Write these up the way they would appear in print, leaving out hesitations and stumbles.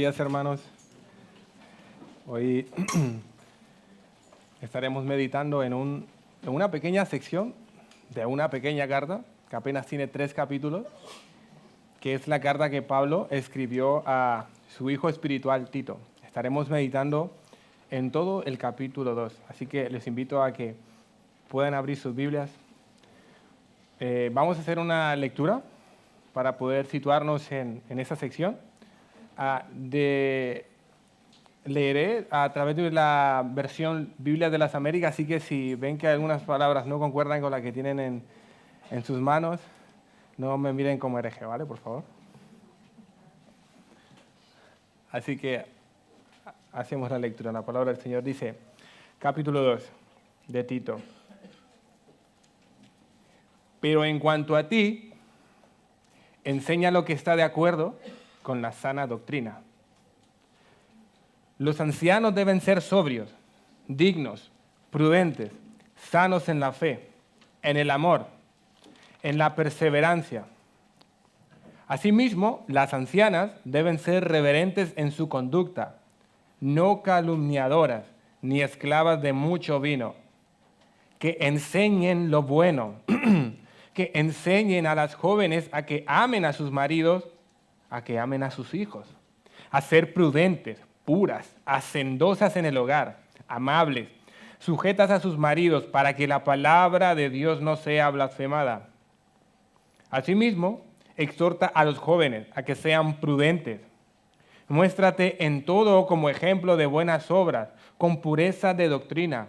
días, hermanos. Hoy estaremos meditando en una pequeña sección de una pequeña carta que apenas tiene 3 capítulos, que es la carta que Pablo escribió a su hijo espiritual Tito. Estaremos meditando en todo el capítulo 2, así que les invito a que puedan abrir sus Biblias. Vamos a hacer una lectura para poder situarnos en esa sección. Leeré a través de la versión Biblia de las Américas, así que si ven que algunas palabras no concuerdan con las que tienen en sus manos, no me miren como hereje, ¿vale? Por favor. Así que hacemos la lectura. La palabra del Señor dice, capítulo 2 de Tito. Pero en cuanto a ti, enseña lo que está de acuerdo con la sana doctrina. Los ancianos deben ser sobrios, dignos, prudentes, sanos en la fe, en el amor, en la perseverancia. Asimismo, las ancianas deben ser reverentes en su conducta, no calumniadoras, ni esclavas de mucho vino, que enseñen lo bueno, que enseñen a las jóvenes a que amen a sus maridos, a que amen a sus hijos, a ser prudentes, puras, hacendosas en el hogar, amables, sujetas a sus maridos, para que la palabra de Dios no sea blasfemada. Asimismo, exhorta a los jóvenes a que sean prudentes. Muéstrate en todo como ejemplo de buenas obras, con pureza de doctrina,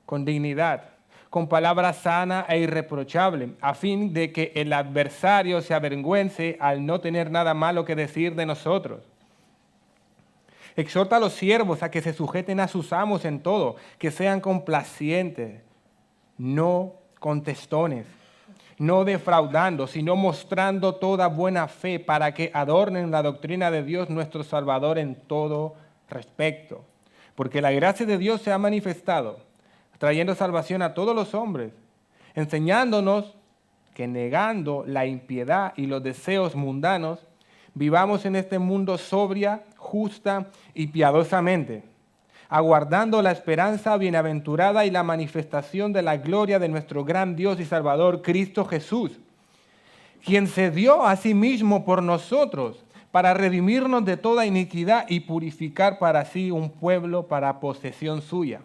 con dignidad, con palabra sana e irreprochable, a fin de que el adversario se avergüence al no tener nada malo que decir de nosotros. Exhorta a los siervos a que se sujeten a sus amos en todo, que sean complacientes, no contestones, no defraudando, sino mostrando toda buena fe para que adornen la doctrina de Dios nuestro Salvador en todo respecto. Porque la gracia de Dios se ha manifestado, trayendo salvación a todos los hombres, enseñándonos que negando la impiedad y los deseos mundanos, vivamos en este mundo sobria, justa y piadosamente, aguardando la esperanza bienaventurada y la manifestación de la gloria de nuestro gran Dios y Salvador, Cristo Jesús, quien se dio a sí mismo por nosotros para redimirnos de toda iniquidad y purificar para sí un pueblo para posesión suya,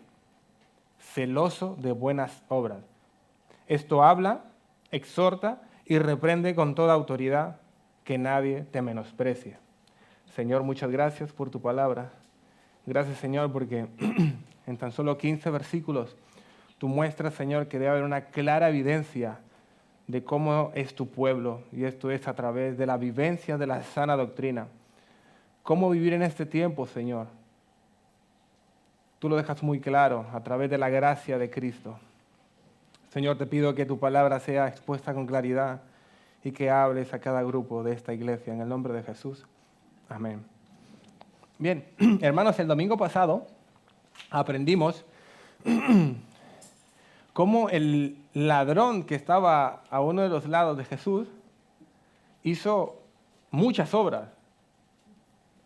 celoso de buenas obras. Esto habla, exhorta y reprende con toda autoridad, que nadie te menosprecie. Señor, muchas gracias por tu palabra. Gracias, Señor, porque en tan solo 15 versículos tú muestras, Señor, que debe haber una clara evidencia de cómo es tu pueblo, y esto es a través de la vivencia de la sana doctrina. Cómo vivir en este tiempo, Señor. Tú lo dejas muy claro a través de la gracia de Cristo. Señor, te pido que tu palabra sea expuesta con claridad y que hables a cada grupo de esta iglesia. En el nombre de Jesús. Amén. Bien, hermanos, el domingo pasado aprendimos cómo el ladrón que estaba a uno de los lados de Jesús hizo muchas obras,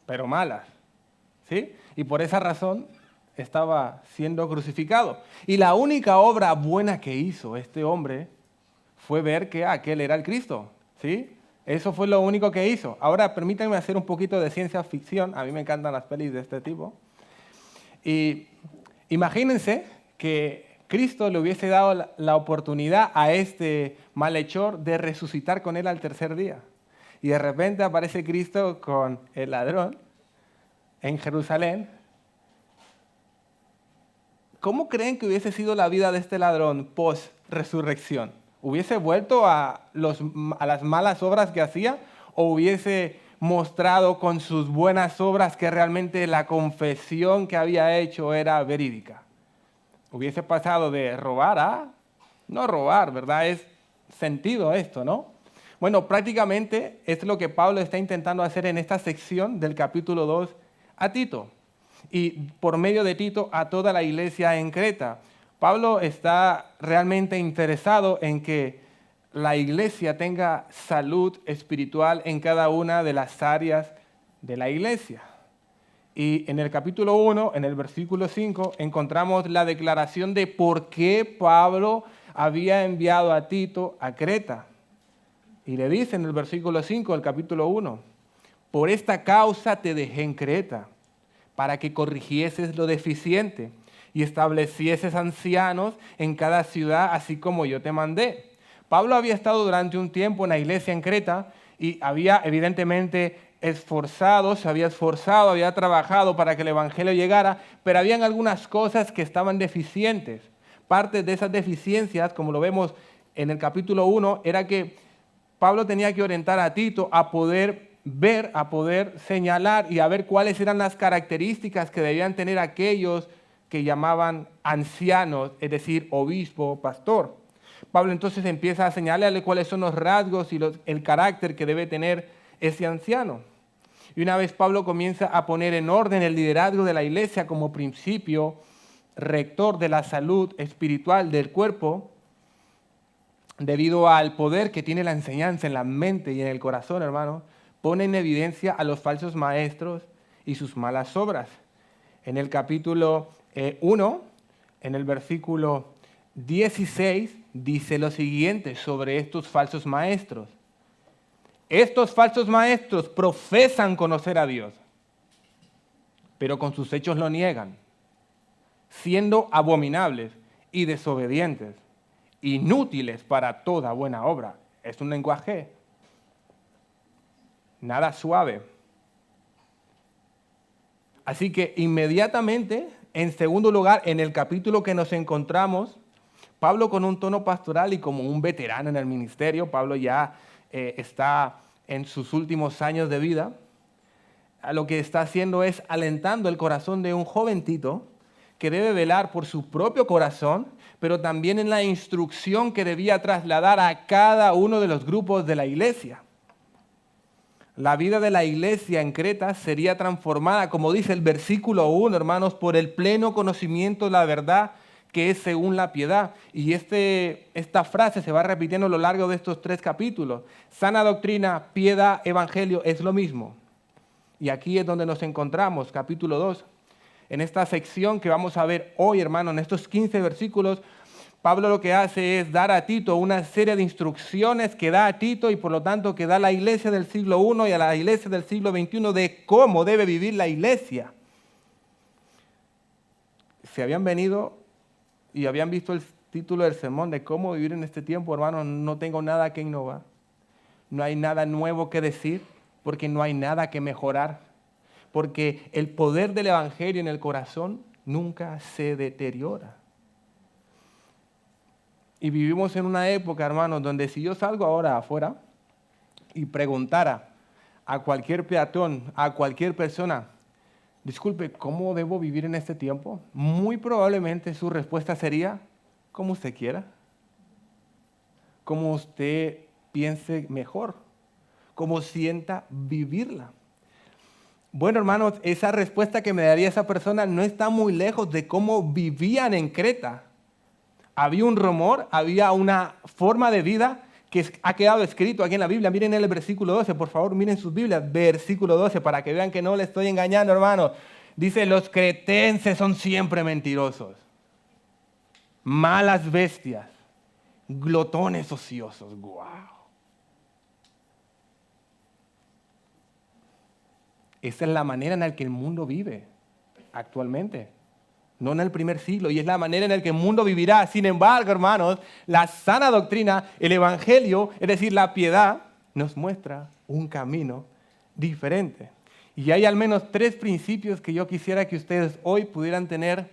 pero malas, ¿sí? Y por esa razón estaba siendo crucificado. Y la única obra buena que hizo este hombre fue ver que aquel era el Cristo, ¿sí? Eso fue lo único que hizo. Ahora permítanme hacer un poquito de ciencia ficción. A mí me encantan las pelis de este tipo. Y imagínense que Cristo le hubiese dado la oportunidad a este malhechor de resucitar con él al tercer día. Y de repente aparece Cristo con el ladrón en Jerusalén. ¿Cómo creen que hubiese sido la vida de este ladrón post-resurrección? ¿Hubiese vuelto a las malas obras que hacía o hubiese mostrado con sus buenas obras que realmente la confesión que había hecho era verídica? Hubiese pasado de robar a no robar, ¿verdad? Es sentido esto, ¿no? Bueno, prácticamente es lo que Pablo está intentando hacer en esta sección del capítulo 2 a Tito. Y por medio de Tito a toda la iglesia en Creta. Pablo está realmente interesado en que la iglesia tenga salud espiritual en cada una de las áreas de la iglesia. Y en el capítulo 1, en el versículo 5, encontramos la declaración de por qué Pablo había enviado a Tito a Creta. Y le dice en el versículo 5 del capítulo 1, por esta causa te dejé en Creta, para que corrigieses lo deficiente y establecieses ancianos en cada ciudad, así como yo te mandé. Pablo había estado durante un tiempo en la iglesia en Creta y había evidentemente se había esforzado, había trabajado para que el evangelio llegara, pero habían algunas cosas que estaban deficientes. Parte de esas deficiencias, como lo vemos en el capítulo 1, era que Pablo tenía que orientar a Tito a poder ver, a poder señalar y a ver cuáles eran las características que debían tener aquellos que llamaban ancianos, es decir, obispo, pastor. Pablo entonces empieza a señalarle cuáles son los rasgos y el carácter que debe tener ese anciano. Y una vez Pablo comienza a poner en orden el liderazgo de la iglesia como principio rector de la salud espiritual del cuerpo, debido al poder que tiene la enseñanza en la mente y en el corazón, hermano, pone en evidencia a los falsos maestros y sus malas obras. En el capítulo 1, en el versículo 16, dice lo siguiente sobre estos falsos maestros. Estos falsos maestros profesan conocer a Dios, pero con sus hechos lo niegan, siendo abominables y desobedientes, inútiles para toda buena obra. Es un lenguaje nada suave. Así que inmediatamente, en segundo lugar, en el capítulo que nos encontramos, Pablo con un tono pastoral y como un veterano en el ministerio, Pablo ya está en sus últimos años de vida, lo que está haciendo es alentando el corazón de un joven Tito que debe velar por su propio corazón, pero también en la instrucción que debía trasladar a cada uno de los grupos de la iglesia. La vida de la iglesia en Creta sería transformada, como dice el versículo 1, hermanos, por el pleno conocimiento de la verdad que es según la piedad. Y esta frase se va repitiendo a lo largo de estos 3 capítulos. Sana doctrina, piedad, evangelio, es lo mismo. Y aquí es donde nos encontramos, capítulo 2. En esta sección que vamos a ver hoy, hermano, en estos 15 versículos, Pablo lo que hace es dar a Tito una serie de instrucciones que da a Tito y por lo tanto que da a la iglesia del siglo I y a la iglesia del siglo XXI de cómo debe vivir la iglesia. Si habían venido y habían visto el título del sermón de cómo vivir en este tiempo, hermano, no tengo nada que innovar. No hay nada nuevo que decir porque no hay nada que mejorar. Porque el poder del evangelio en el corazón nunca se deteriora. Y vivimos en una época, hermanos, donde si yo salgo ahora afuera y preguntara a cualquier peatón, a cualquier persona, disculpe, ¿cómo debo vivir en este tiempo? Muy probablemente su respuesta sería, como usted quiera, como usted piense mejor, como sienta vivirla. Bueno, hermanos, esa respuesta que me daría esa persona no está muy lejos de cómo vivían en Creta. Había un rumor, había una forma de vida que ha quedado escrito aquí en la Biblia. Miren el versículo 12, por favor, miren sus Biblias, versículo 12, para que vean que no le estoy engañando, hermano. Dice, los cretenses son siempre mentirosos, malas bestias, glotones ociosos. ¡Wow! Esa es la manera en la que el mundo vive actualmente. No en el primer siglo, y es la manera en la que el mundo vivirá. Sin embargo, hermanos, la sana doctrina, el evangelio, es decir, la piedad, nos muestra un camino diferente. Y hay al menos 3 principios que yo quisiera que ustedes hoy pudieran tener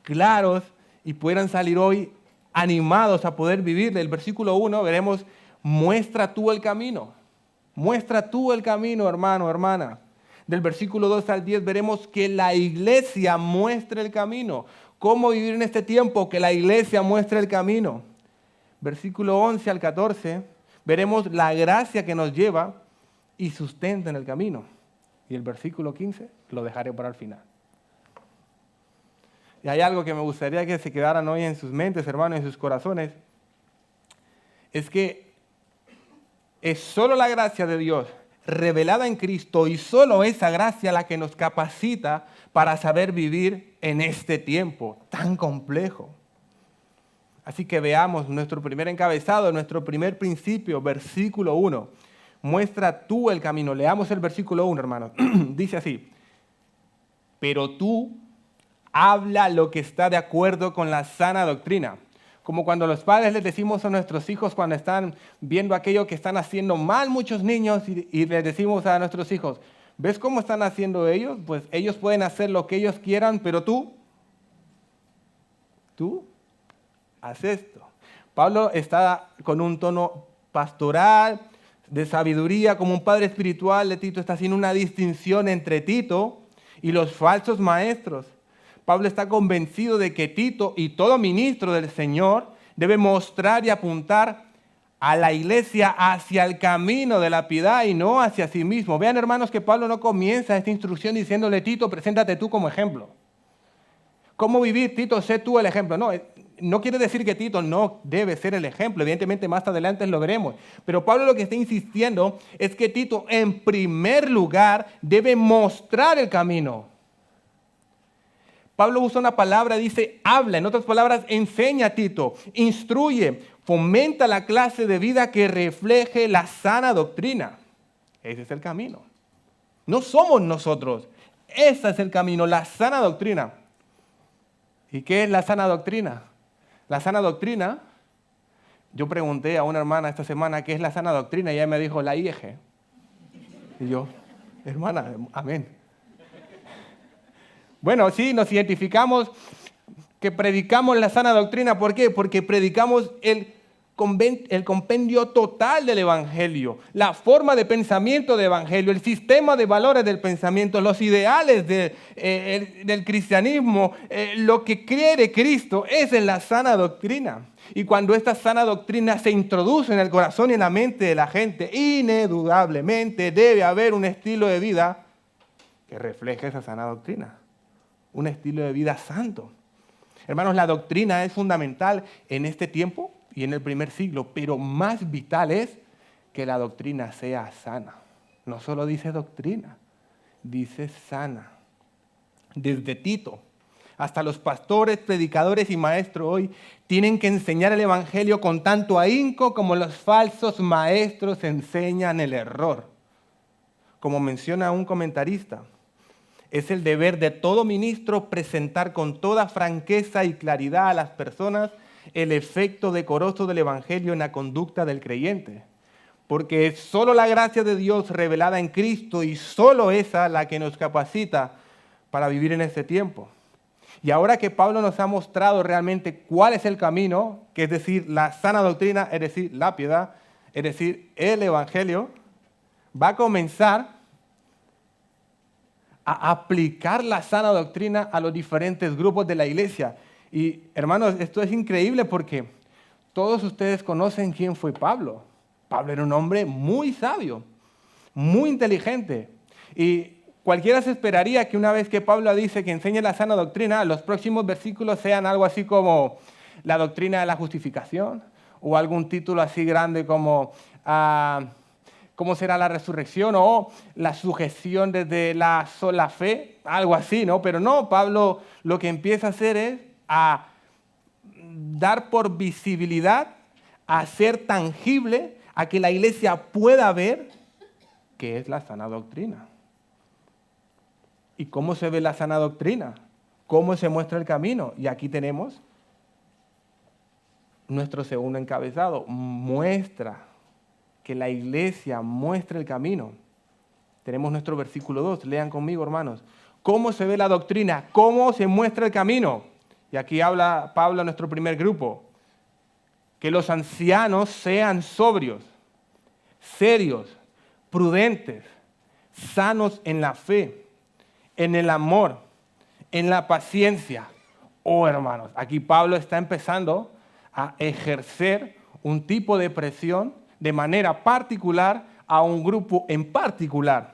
claros y pudieran salir hoy animados a poder vivir. Del versículo 1 veremos, muestra tú el camino. Muestra tú el camino, hermano, hermana. Del versículo 2 al 10 veremos que la iglesia muestre el camino. ¿Cómo vivir en este tiempo? Que la iglesia muestre el camino. Versículo 11 al 14 veremos la gracia que nos lleva y sustenta en el camino. Y el versículo 15 lo dejaré para el final. Y hay algo que me gustaría que se quedaran hoy en sus mentes, hermanos, en sus corazones. Es que es solo la gracia de Dios, revelada en Cristo y solo esa gracia la que nos capacita para saber vivir en este tiempo tan complejo. Así que veamos nuestro primer encabezado, nuestro primer principio, versículo 1. Muestra tú el camino. Leamos el versículo 1, hermanos. Dice así: pero tú habla lo que está de acuerdo con la sana doctrina. Como cuando los padres les decimos a nuestros hijos cuando están viendo aquello que están haciendo mal muchos niños y les decimos a nuestros hijos, ¿ves cómo están haciendo ellos? Pues ellos pueden hacer lo que ellos quieran, pero tú haz esto. Pablo está con un tono pastoral, de sabiduría, como un padre espiritual de Tito, está haciendo una distinción entre Tito y los falsos maestros. Pablo está convencido de que Tito y todo ministro del Señor debe mostrar y apuntar a la iglesia hacia el camino de la piedad y no hacia sí mismo. Vean, hermanos, que Pablo no comienza esta instrucción diciéndole, Tito, preséntate tú como ejemplo. ¿Cómo vivir, Tito? Sé tú el ejemplo. No quiere decir que Tito no debe ser el ejemplo. Evidentemente, más adelante lo veremos. Pero Pablo lo que está insistiendo es que Tito, en primer lugar, debe mostrar el camino. Pablo usa una palabra, dice, habla. En otras palabras, enseña a Tito, instruye, fomenta la clase de vida que refleje la sana doctrina. Ese es el camino. No somos nosotros. Ese es el camino, la sana doctrina. ¿Y qué es la sana doctrina? La sana doctrina, yo pregunté a una hermana esta semana qué es la sana doctrina y ella me dijo la IEG. Y yo, hermana, amén. Bueno, sí, nos identificamos que predicamos la sana doctrina. ¿Por qué? Porque predicamos el compendio total del Evangelio, la forma de pensamiento del Evangelio, el sistema de valores del pensamiento, los ideales del cristianismo, lo que quiere Cristo, esa es la sana doctrina. Y cuando esta sana doctrina se introduce en el corazón y en la mente de la gente, inedudablemente debe haber un estilo de vida que refleje esa sana doctrina, un estilo de vida santo. Hermanos, la doctrina es fundamental en este tiempo y en el primer siglo, pero más vital es que la doctrina sea sana. No solo dice doctrina, dice sana. Desde Tito hasta los pastores, predicadores y maestros hoy tienen que enseñar el Evangelio con tanto ahínco como los falsos maestros enseñan el error. Como menciona un comentarista, es el deber de todo ministro presentar con toda franqueza y claridad a las personas el efecto decoroso del Evangelio en la conducta del creyente. Porque es solo la gracia de Dios revelada en Cristo y solo esa la que nos capacita para vivir en este tiempo. Y ahora que Pablo nos ha mostrado realmente cuál es el camino, que es decir, la sana doctrina, es decir, la piedad, es decir, el Evangelio, va a comenzar a aplicar la sana doctrina a los diferentes grupos de la iglesia. Y hermanos, esto es increíble porque todos ustedes conocen quién fue Pablo. Pablo era un hombre muy sabio, muy inteligente. Y cualquiera se esperaría que una vez que Pablo dice que enseñe la sana doctrina, los próximos versículos sean algo así como la doctrina de la justificación o algún título así grande como cómo será la resurrección o la sujeción desde la sola fe, algo así, ¿no? Pero no, Pablo lo que empieza a hacer es a dar por visibilidad, a hacer tangible, a que la iglesia pueda ver qué es la sana doctrina. ¿Y cómo se ve la sana doctrina? ¿Cómo se muestra el camino? Y aquí tenemos nuestro segundo encabezado. Muestra, que la iglesia muestre el camino. Tenemos nuestro versículo 2. Lean conmigo, hermanos. ¿Cómo se ve la doctrina? ¿Cómo se muestra el camino? Y aquí habla Pablo a nuestro primer grupo. Que los ancianos sean sobrios, serios, prudentes, sanos en la fe, en el amor, en la paciencia. Oh, hermanos, aquí Pablo está empezando a ejercer un tipo de presión de manera particular a un grupo en particular.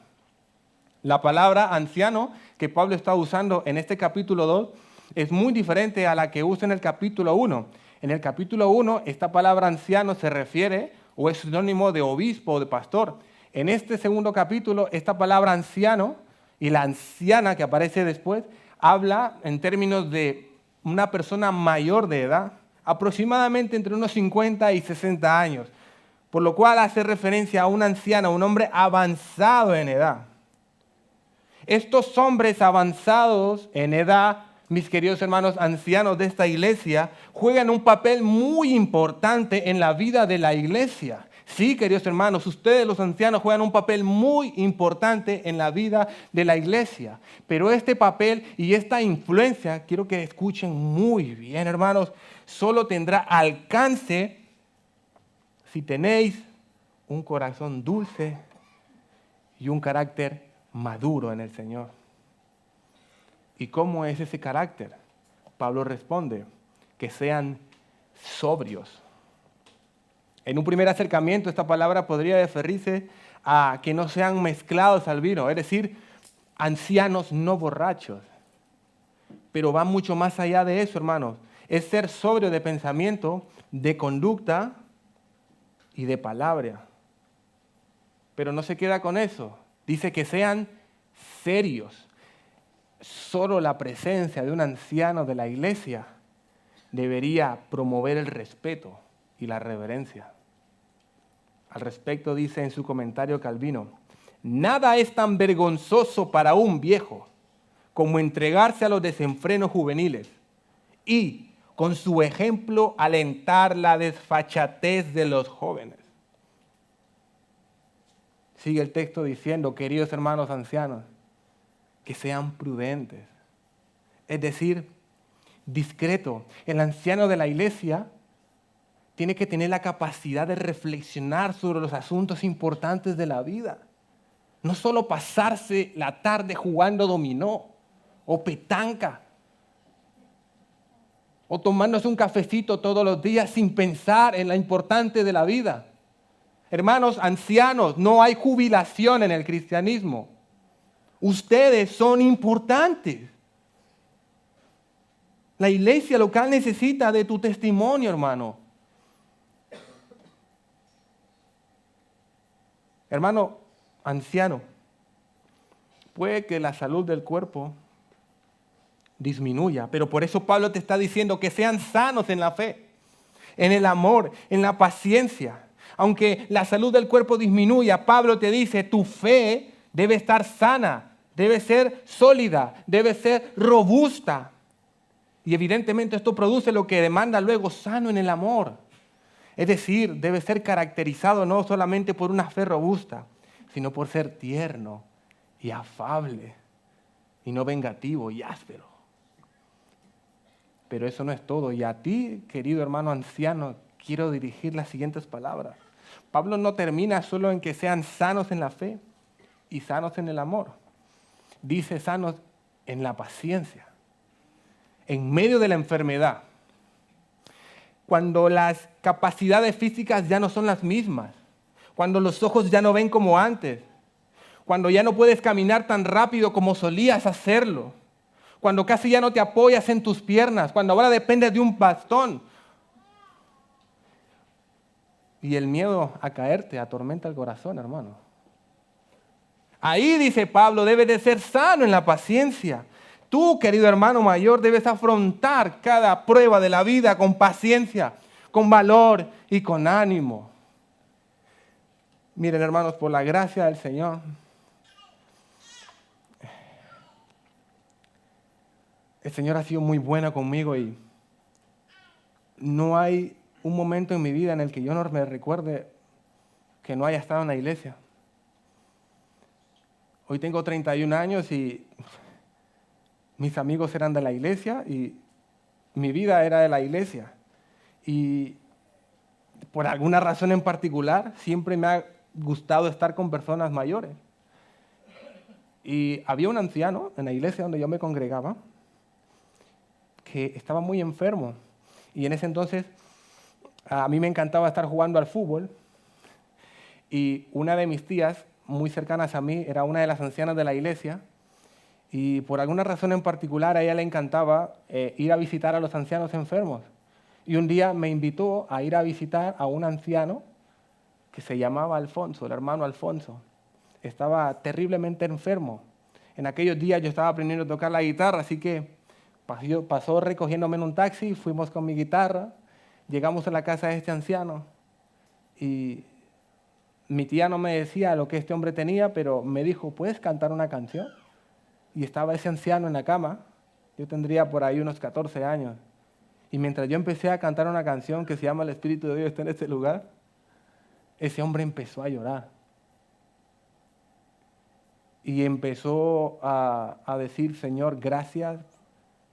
La palabra anciano que Pablo está usando en este capítulo 2 es muy diferente a la que usa en el capítulo 1. En el capítulo 1, esta palabra anciano se refiere o es sinónimo de obispo o de pastor. En este segundo capítulo, esta palabra anciano y la anciana que aparece después, habla en términos de una persona mayor de edad, aproximadamente entre unos 50 y 60 años, por lo cual hace referencia a un anciano, un hombre avanzado en edad. Estos hombres avanzados en edad, mis queridos hermanos ancianos de esta iglesia, juegan un papel muy importante en la vida de la iglesia. Sí, queridos hermanos, ustedes los ancianos juegan un papel muy importante en la vida de la iglesia. Pero este papel y esta influencia, quiero que escuchen muy bien, hermanos, solo tendrá alcance si tenéis un corazón dulce y un carácter maduro en el Señor. ¿Y cómo es ese carácter? Pablo responde, que sean sobrios. En un primer acercamiento, esta palabra podría referirse a que no sean mezclados al vino, es decir, ancianos no borrachos. Pero va mucho más allá de eso, hermanos. Es ser sobrio de pensamiento, de conducta y de palabra. Pero no se queda con eso. Dice que sean serios. Solo la presencia de un anciano de la iglesia debería promover el respeto y la reverencia. Al respecto dice en su comentario Calvino, nada es tan vergonzoso para un viejo como entregarse a los desenfrenos juveniles y, con su ejemplo, alentar la desfachatez de los jóvenes. Sigue el texto diciendo, queridos hermanos ancianos, que sean prudentes, es decir, discreto. El anciano de la iglesia tiene que tener la capacidad de reflexionar sobre los asuntos importantes de la vida. No solo pasarse la tarde jugando dominó o petanca o tomándose un cafecito todos los días sin pensar en lo importante de la vida. Hermanos ancianos, no hay jubilación en el cristianismo. Ustedes son importantes. La iglesia local necesita de tu testimonio, hermano. Hermano anciano, puede que la salud del cuerpo disminuya, pero por eso Pablo te está diciendo que sean sanos en la fe, en el amor, en la paciencia. Aunque la salud del cuerpo disminuya, Pablo te dice, tu fe debe estar sana, debe ser sólida, debe ser robusta. Y evidentemente esto produce lo que demanda luego sano en el amor. Es decir, debe ser caracterizado no solamente por una fe robusta, sino por ser tierno y afable y no vengativo y áspero. Pero eso no es todo. Y a ti, querido hermano anciano, quiero dirigir las siguientes palabras. Pablo no termina solo en que sean sanos en la fe y sanos en el amor. Dice sanos en la paciencia, en medio de la enfermedad. Cuando las capacidades físicas ya no son las mismas, cuando los ojos ya no ven como antes, cuando ya no puedes caminar tan rápido como solías hacerlo, cuando casi ya no te apoyas en tus piernas, cuando ahora dependes de un bastón. Y el miedo a caerte atormenta el corazón, hermano. Ahí, dice Pablo, debes de ser sano en la paciencia. Tú, querido hermano mayor, debes afrontar cada prueba de la vida con paciencia, con valor y con ánimo. Miren, hermanos, por la gracia del Señor, el Señor ha sido muy bueno conmigo y no hay un momento en mi vida en el que yo no me recuerde que no haya estado en la iglesia. Hoy tengo 31 años y mis amigos eran de la iglesia y mi vida era de la iglesia. Y por alguna razón en particular, siempre me ha gustado estar con personas mayores. Y había un anciano en la iglesia donde yo me congregaba que estaba muy enfermo. Y en ese entonces a mí me encantaba estar jugando al fútbol. Y una de mis tías, muy cercanas a mí, era una de las ancianas de la iglesia. Y por alguna razón en particular a ella le encantaba ir a visitar a los ancianos enfermos. Y un día me invitó a ir a visitar a un anciano que se llamaba Alfonso, el hermano Alfonso. Estaba terriblemente enfermo. En aquellos días yo estaba aprendiendo a tocar la guitarra, así que pasó recogiéndome en un taxi, fuimos con mi guitarra, llegamos a la casa de este anciano y mi tía no me decía lo que este hombre tenía, pero me dijo, ¿puedes cantar una canción? Y estaba ese anciano en la cama, yo tendría por ahí unos 14 años. Y mientras yo empecé a cantar una canción que se llama El Espíritu de Dios está en este lugar, ese hombre empezó a llorar. Y empezó a decir, Señor, gracias,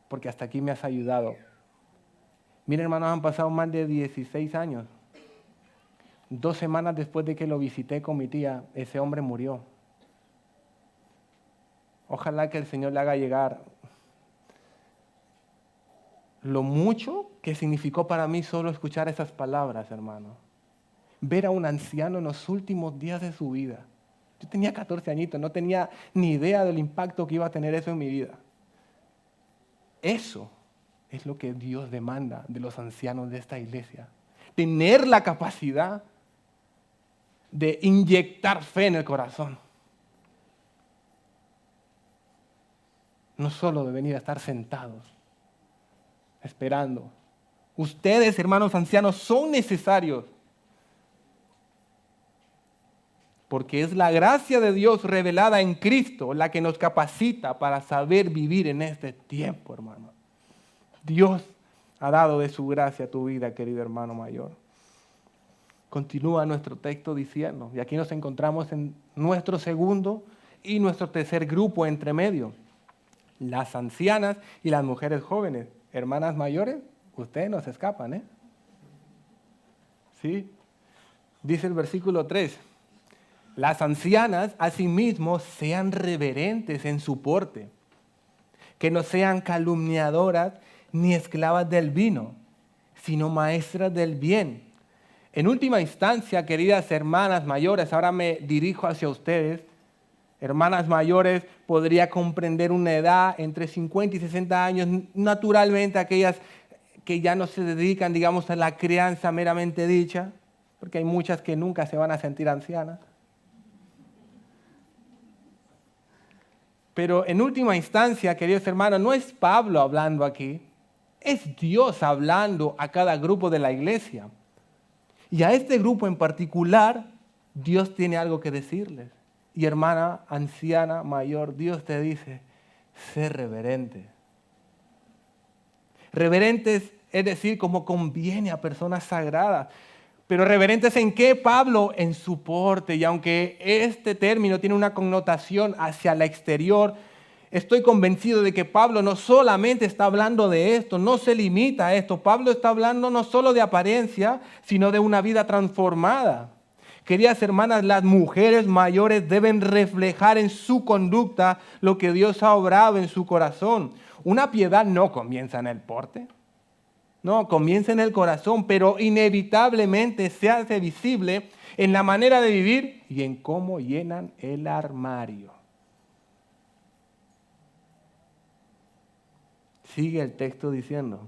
porque hasta aquí me has ayudado. Miren, hermanos, han pasado más de 16 años. 2 semanas después de que lo visité con mi tía, ese hombre murió. Ojalá que el Señor le haga llegar lo mucho que significó para mí solo escuchar esas palabras, hermano. Ver a un anciano en los últimos días de su vida. Yo tenía 14 añitos, no tenía ni idea del impacto que iba a tener eso en mi vida. Eso es lo que Dios demanda de los ancianos de esta iglesia. Tener la capacidad de inyectar fe en el corazón. No solo de venir a estar sentados, esperando. Ustedes, hermanos ancianos, son necesarios. Porque es la gracia de Dios revelada en Cristo la que nos capacita para saber vivir en este tiempo, hermano. Dios ha dado de su gracia a tu vida, querido hermano mayor. Continúa nuestro texto diciendo, y aquí nos encontramos en nuestro segundo y nuestro tercer grupo entre medio. Las ancianas y las mujeres jóvenes. Hermanas mayores, ustedes no se escapan, ¿eh? ¿Sí? Dice el versículo 3. Las ancianas, asimismo, sean reverentes en su porte, que no sean calumniadoras ni esclavas del vino, sino maestras del bien. En última instancia, queridas hermanas mayores, ahora me dirijo hacia ustedes. Hermanas mayores, podría comprender una edad entre 50 y 60 años, naturalmente aquellas que ya no se dedican, digamos, a la crianza meramente dicha, porque hay muchas que nunca se van a sentir ancianas. Pero en última instancia, queridos hermanos, no es Pablo hablando aquí, es Dios hablando a cada grupo de la iglesia. Y a este grupo en particular, Dios tiene algo que decirles. Y hermana, anciana, mayor, Dios te dice, sé reverente. Reverentes, es decir, como conviene a personas sagradas. Pero reverentes ¿en qué, Pablo? En su porte. Y aunque este término tiene una connotación hacia la exterior, estoy convencido de que Pablo no solamente está hablando de esto, no se limita a esto. Pablo está hablando no solo de apariencia, sino de una vida transformada. Queridas hermanas, las mujeres mayores deben reflejar en su conducta lo que Dios ha obrado en su corazón. Una piedad no comienza en el porte. No, comienza en el corazón, pero inevitablemente se hace visible en la manera de vivir y en cómo llenan el armario. Sigue el texto diciendo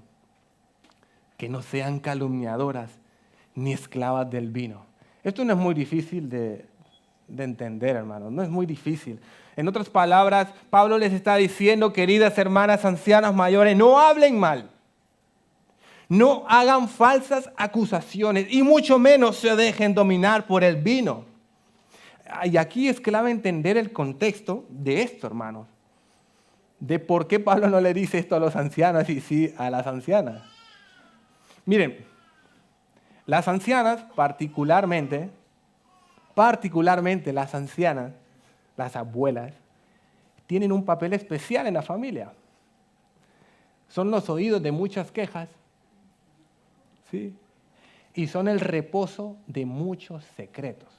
que no sean calumniadoras ni esclavas del vino. Esto no es muy difícil de entender, hermanos, no es muy difícil. En otras palabras, Pablo les está diciendo, queridas hermanas ancianas mayores, no hablen mal. No hagan falsas acusaciones y mucho menos se dejen dominar por el vino. Y aquí es clave entender el contexto de esto, hermanos. De por qué Pablo no le dice esto a los ancianos y sí a las ancianas. Miren, las ancianas particularmente las ancianas, las abuelas, tienen un papel especial en la familia. Son los oídos de muchas quejas. ¿Sí? Y son el reposo de muchos secretos.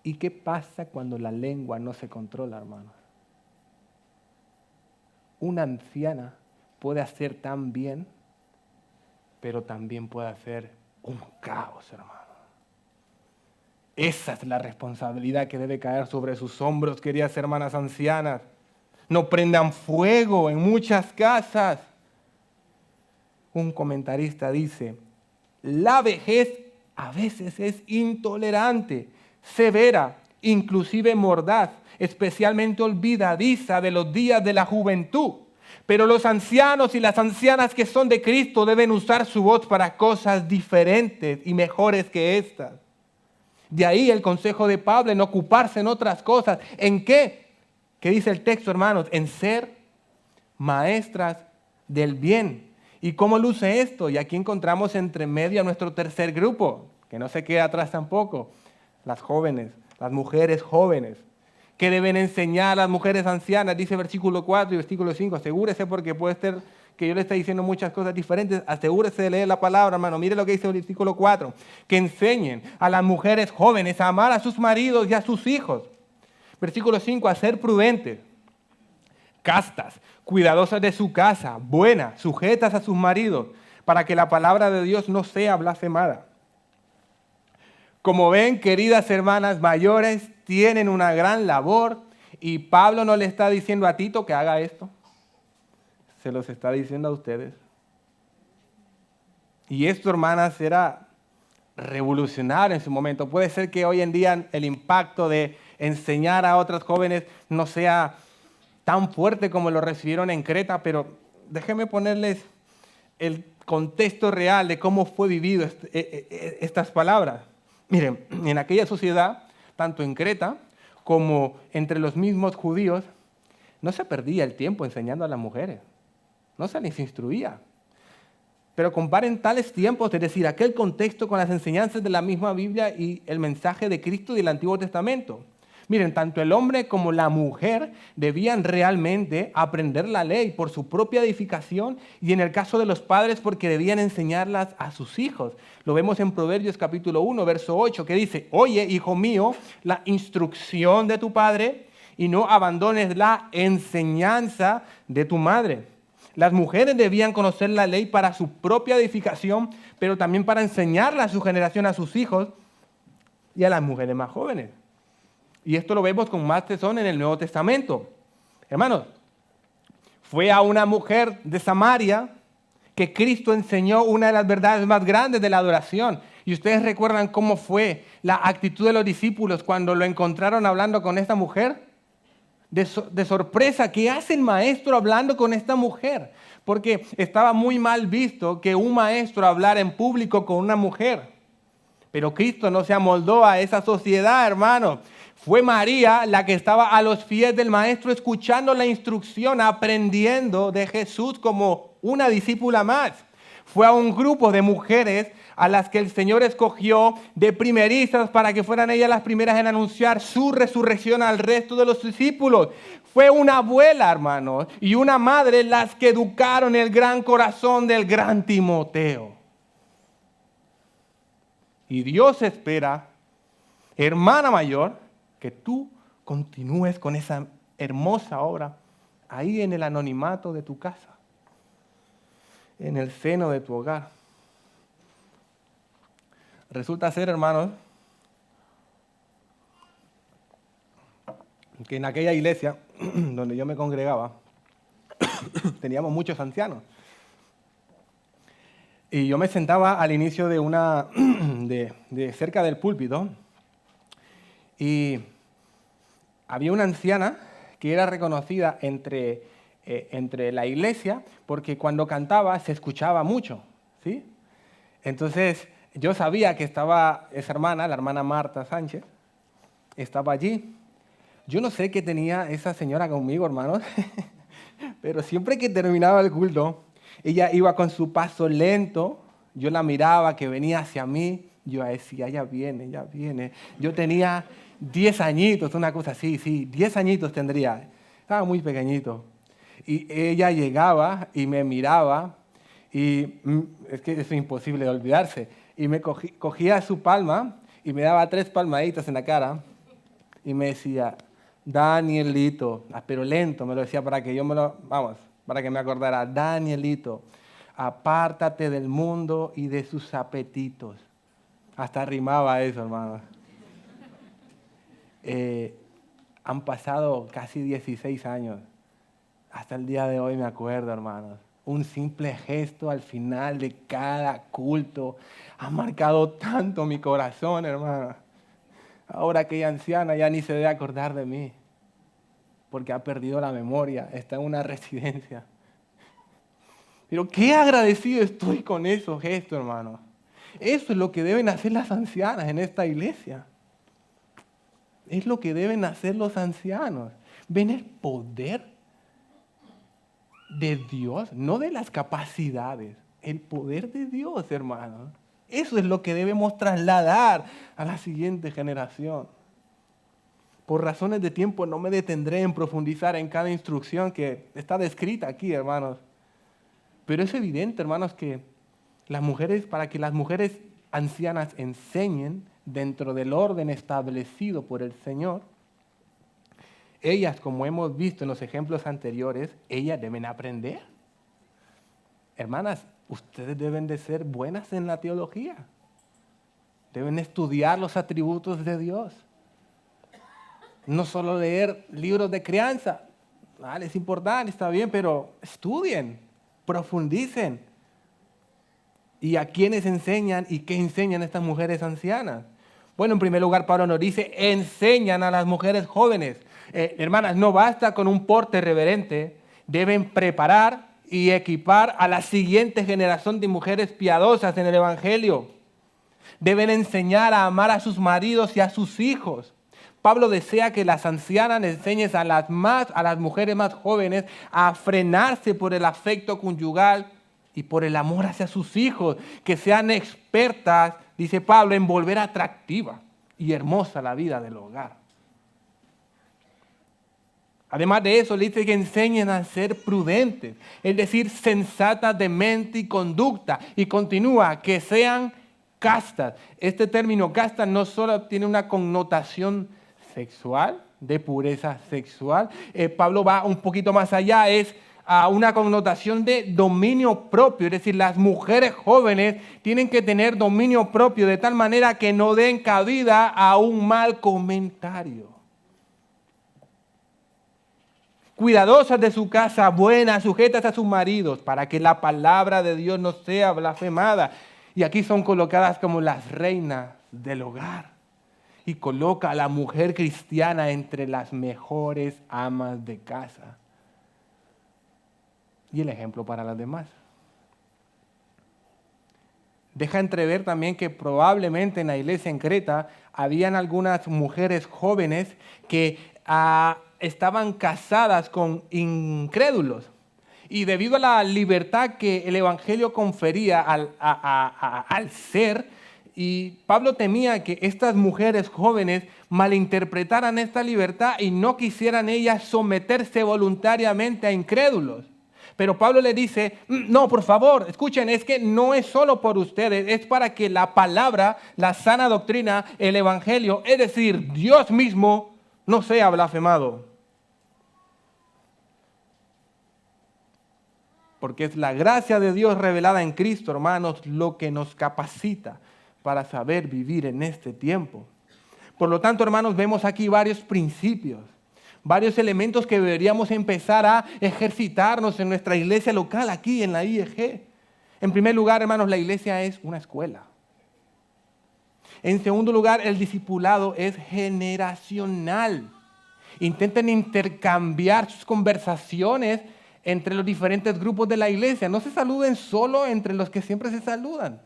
¿Y qué pasa cuando la lengua no se controla, hermanos? Una anciana puede hacer tan bien, pero también puede hacer un caos, hermano. Esa es la responsabilidad que debe caer sobre sus hombros, queridas hermanas ancianas. No prendan fuego en muchas casas. Un comentarista dice, La vejez a veces es intolerante, severa, inclusive mordaz, especialmente olvidadiza de los días de la juventud. Pero los ancianos y las ancianas que son de Cristo deben usar su voz para cosas diferentes y mejores que estas. De ahí el consejo de Pablo en ocuparse en otras cosas. ¿En qué? ¿Qué dice el texto, hermanos? En ser maestras del bien. ¿Y cómo luce esto? Y aquí encontramos entre medio a nuestro tercer grupo, que no se queda atrás tampoco, las jóvenes, las mujeres jóvenes, que deben enseñar a las mujeres ancianas, dice versículo 4 y versículo 5, asegúrese porque puede ser que yo le esté diciendo muchas cosas diferentes, asegúrese de leer la palabra, hermano. Mire lo que dice el versículo 4, que enseñen a las mujeres jóvenes a amar a sus maridos y a sus hijos. Versículo 5, a ser prudentes, castas, cuidadosas de su casa, buenas, sujetas a sus maridos, para que la palabra de Dios no sea blasfemada. Como ven, queridas hermanas mayores, tienen una gran labor y Pablo no le está diciendo a Tito que haga esto, se los está diciendo a ustedes. Y esto, hermanas, era revolucionario en su momento. Puede ser que hoy en día el impacto de enseñar a otras jóvenes no sea tan fuerte como lo recibieron en Creta, pero déjenme ponerles el contexto real de cómo fue vivido estas palabras. Miren, en aquella sociedad, tanto en Creta como entre los mismos judíos, no se perdía el tiempo enseñando a las mujeres, no se les instruía. Pero comparen tales tiempos, es decir, aquel contexto con las enseñanzas de la misma Biblia y el mensaje de Cristo y del Antiguo Testamento. Miren, tanto el hombre como la mujer debían realmente aprender la ley por su propia edificación y en el caso de los padres porque debían enseñarlas a sus hijos. Lo vemos en Proverbios capítulo 1, verso 8, que dice, oye, hijo mío, la instrucción de tu padre y no abandones la enseñanza de tu madre. Las mujeres debían conocer la ley para su propia edificación, pero también para enseñarla a su generación, a sus hijos y a las mujeres más jóvenes. Y esto lo vemos con más tesón en el Nuevo Testamento. Hermanos, fue a una mujer de Samaria que Cristo enseñó una de las verdades más grandes de la adoración. Y ustedes recuerdan cómo fue la actitud de los discípulos cuando lo encontraron hablando con esta mujer. De sorpresa, ¿qué hace el maestro hablando con esta mujer? Porque estaba muy mal visto que un maestro hablara en público con una mujer. Pero Cristo no se amoldó a esa sociedad, hermano. Fue María la que estaba a los pies del maestro escuchando la instrucción, aprendiendo de Jesús como una discípula más. Fue a un grupo de mujeres a las que el Señor escogió de primerizas para que fueran ellas las primeras en anunciar su resurrección al resto de los discípulos. Fue una abuela, hermano, y una madre las que educaron el gran corazón del gran Timoteo. Y Dios espera, hermana mayor, que tú continúes con esa hermosa obra ahí en el anonimato de tu casa, en el seno de tu hogar. Resulta ser, hermanos, que en aquella iglesia donde yo me congregaba, teníamos muchos ancianos. Y yo me sentaba al inicio de cerca del púlpito y había una anciana que era reconocida entre la iglesia porque cuando cantaba se escuchaba mucho, ¿sí? Entonces yo sabía que estaba esa hermana, la hermana Marta Sánchez, estaba allí. Yo no sé qué tenía esa señora conmigo, hermanos, pero siempre que terminaba el culto, ella iba con su paso lento, yo la miraba que venía hacia mí, yo decía, ella viene. Yo tenía 10 añitos, una cosa así, 10 añitos tendría, estaba muy pequeñito. Y ella llegaba y me miraba, y es que es imposible de olvidarse, y me cogía su palma y me daba 3 palmaditas en la cara, y me decía, Danielito, pero lento, me lo decía para que yo para que me acordara, Danielito, apártate del mundo y de sus apetitos. Hasta rimaba eso, hermano. Han pasado casi 16 años. Hasta el día de hoy me acuerdo, hermanos. un simple gesto al final de cada culto ha marcado tanto mi corazón, hermana. Ahora aquella anciana ya ni se debe acordar de mí, porque ha perdido la memoria, está en una residencia. Pero qué agradecido estoy con esos gestos, hermano. Eso es lo que deben hacer las ancianas en esta iglesia. Es lo que deben hacer los ancianos. Ven el poder de Dios, no de las capacidades. El poder de Dios, hermano. Eso es lo que debemos trasladar a la siguiente generación. Por razones de tiempo no me detendré en profundizar en cada instrucción que está descrita aquí, hermanos. Pero es evidente, hermanos, que para que las mujeres ancianas enseñen dentro del orden establecido por el Señor, ellas, como hemos visto en los ejemplos anteriores, ellas deben aprender. Hermanas, ustedes deben de ser buenas en la teología. Deben estudiar los atributos de Dios. No solo leer libros de crianza. Es importante, está bien, pero estudien, profundicen. ¿Y a quiénes enseñan y qué enseñan estas mujeres ancianas? Bueno, en primer lugar, Pablo nos dice, enseñan a las mujeres jóvenes. Hermanas, no basta con un porte reverente, deben preparar y equipar a la siguiente generación de mujeres piadosas en el Evangelio. Deben enseñar a amar a sus maridos y a sus hijos. Pablo desea que las ancianas enseñen a las mujeres más jóvenes a frenarse por el afecto conyugal y por el amor hacia sus hijos, que sean expertas, dice Pablo, en volver atractiva y hermosa la vida del hogar. Además de eso, le dice que enseñen a ser prudentes, es decir, sensatas de mente y conducta. Y continúa, que sean castas. Este término casta no solo tiene una connotación sexual, de pureza sexual. Pablo va un poquito más allá, es a una connotación de dominio propio. Es decir, las mujeres jóvenes tienen que tener dominio propio de tal manera que no den cabida a un mal comentario. Cuidadosas de su casa, buenas, sujetas a sus maridos, para que la palabra de Dios no sea blasfemada. Y aquí son colocadas como las reinas del hogar. Y coloca a la mujer cristiana entre las mejores amas de casa. Y el ejemplo para las demás. Deja entrever también que probablemente en la iglesia en Creta habían algunas mujeres jóvenes que estaban casadas con incrédulos. Y debido a la libertad que el Evangelio confería al ser, y Pablo temía que estas mujeres jóvenes malinterpretaran esta libertad y no quisieran ellas someterse voluntariamente a incrédulos. Pero Pablo le dice, no, por favor, escuchen, es que no es solo por ustedes, es para que la palabra, la sana doctrina, el Evangelio, es decir, Dios mismo, no sea blasfemado. Porque es la gracia de Dios revelada en Cristo, hermanos, lo que nos capacita para saber vivir en este tiempo. Por lo tanto, hermanos, vemos aquí varios principios, varios elementos que deberíamos empezar a ejercitarnos en nuestra iglesia local, aquí en la IEG. En primer lugar, hermanos, la iglesia es una escuela. En segundo lugar, el discipulado es generacional. Intenten intercambiar sus conversaciones entre los diferentes grupos de la iglesia. No se saluden solo entre los que siempre se saludan.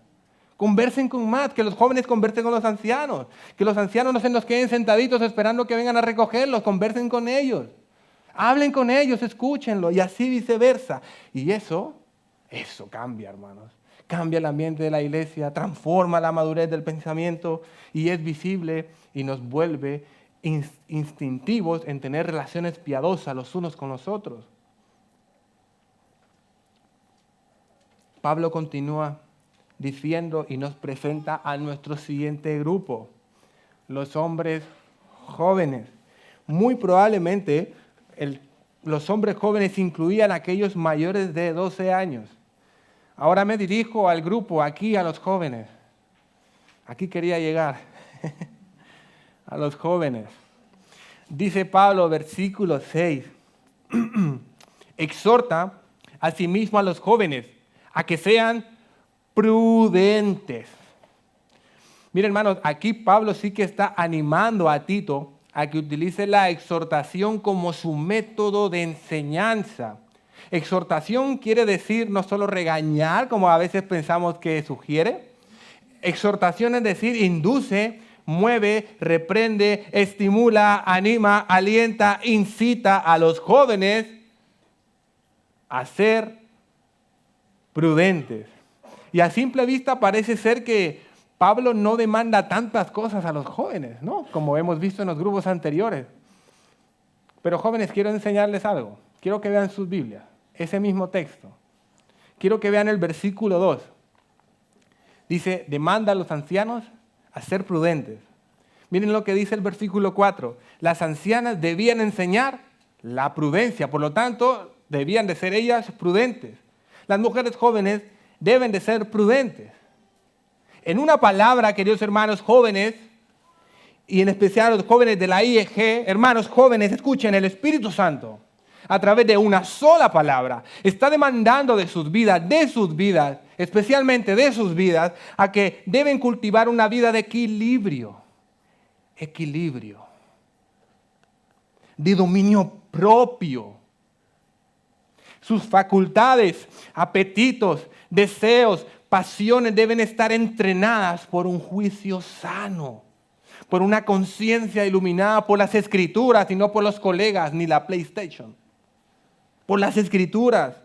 Conversen con más, que los jóvenes conversen con los ancianos, que los ancianos no se nos queden sentaditos esperando que vengan a recogerlos, conversen con ellos, hablen con ellos, escúchenlo y así viceversa. Y eso cambia, hermanos, cambia el ambiente de la iglesia, transforma la madurez del pensamiento y es visible y nos vuelve instintivos en tener relaciones piadosas los unos con los otros. Pablo continúa diciendo y nos presenta a nuestro siguiente grupo, los hombres jóvenes. Muy probablemente los hombres jóvenes incluían a aquellos mayores de 12 años. Ahora me dirijo al grupo, aquí a los jóvenes. Aquí quería llegar, a los jóvenes. Dice Pablo, versículo 6, exhorta asimismo a los jóvenes, a que sean prudentes. Miren, hermanos, aquí Pablo sí que está animando a Tito a que utilice la exhortación como su método de enseñanza. Exhortación quiere decir no solo regañar, como a veces pensamos que sugiere. Exhortación es decir, induce, mueve, reprende, estimula, anima, alienta, incita a los jóvenes a ser prudentes. Y a simple vista parece ser que Pablo no demanda tantas cosas a los jóvenes, ¿no? Como hemos visto en los grupos anteriores. Pero jóvenes, quiero enseñarles algo. Quiero que vean sus Biblias, ese mismo texto. Quiero que vean el versículo 2. Dice, demanda a los ancianos a ser prudentes. Miren lo que dice el versículo 4. Las ancianas debían enseñar la prudencia, por lo tanto, debían de ser ellas prudentes. Las mujeres jóvenes deben de ser prudentes. En una palabra, queridos hermanos jóvenes, y en especial los jóvenes de la IEG, hermanos jóvenes, escuchen, el Espíritu Santo, a través de una sola palabra, está demandando de sus vidas, especialmente de sus vidas, a que deben cultivar una vida de equilibrio, de dominio propio. Sus facultades, apetitos, deseos, pasiones deben estar entrenadas por un juicio sano, por una conciencia iluminada por las Escrituras y no por los colegas ni la PlayStation. Por las Escrituras.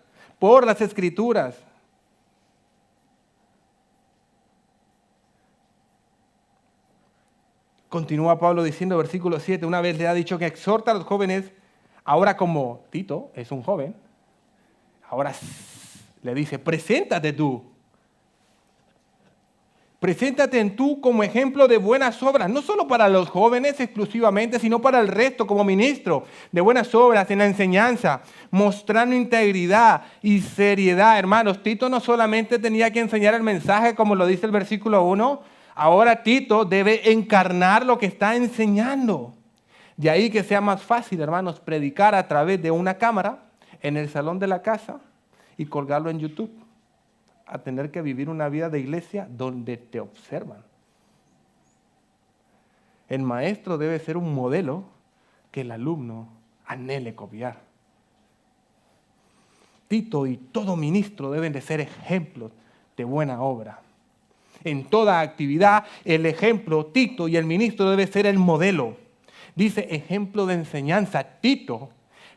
Continúa Pablo diciendo, versículo 7, una vez le ha dicho que exhorta a los jóvenes, ahora como Tito es un joven, ahora le dice, preséntate tú. Preséntate en tú como ejemplo de buenas obras, no solo para los jóvenes exclusivamente, sino para el resto como ministro de buenas obras en la enseñanza, mostrando integridad y seriedad. Hermanos, Tito no solamente tenía que enseñar el mensaje como lo dice el versículo 1, ahora Tito debe encarnar lo que está enseñando. De ahí que sea más fácil, hermanos, predicar a través de una cámara en el salón de la casa y colgarlo en YouTube, a tener que vivir una vida de iglesia donde te observan. El maestro debe ser un modelo que el alumno anhele copiar. Tito y todo ministro deben de ser ejemplos de buena obra. En toda actividad, el ejemplo, Tito y el ministro debe ser el modelo. Dice ejemplo de enseñanza. Tito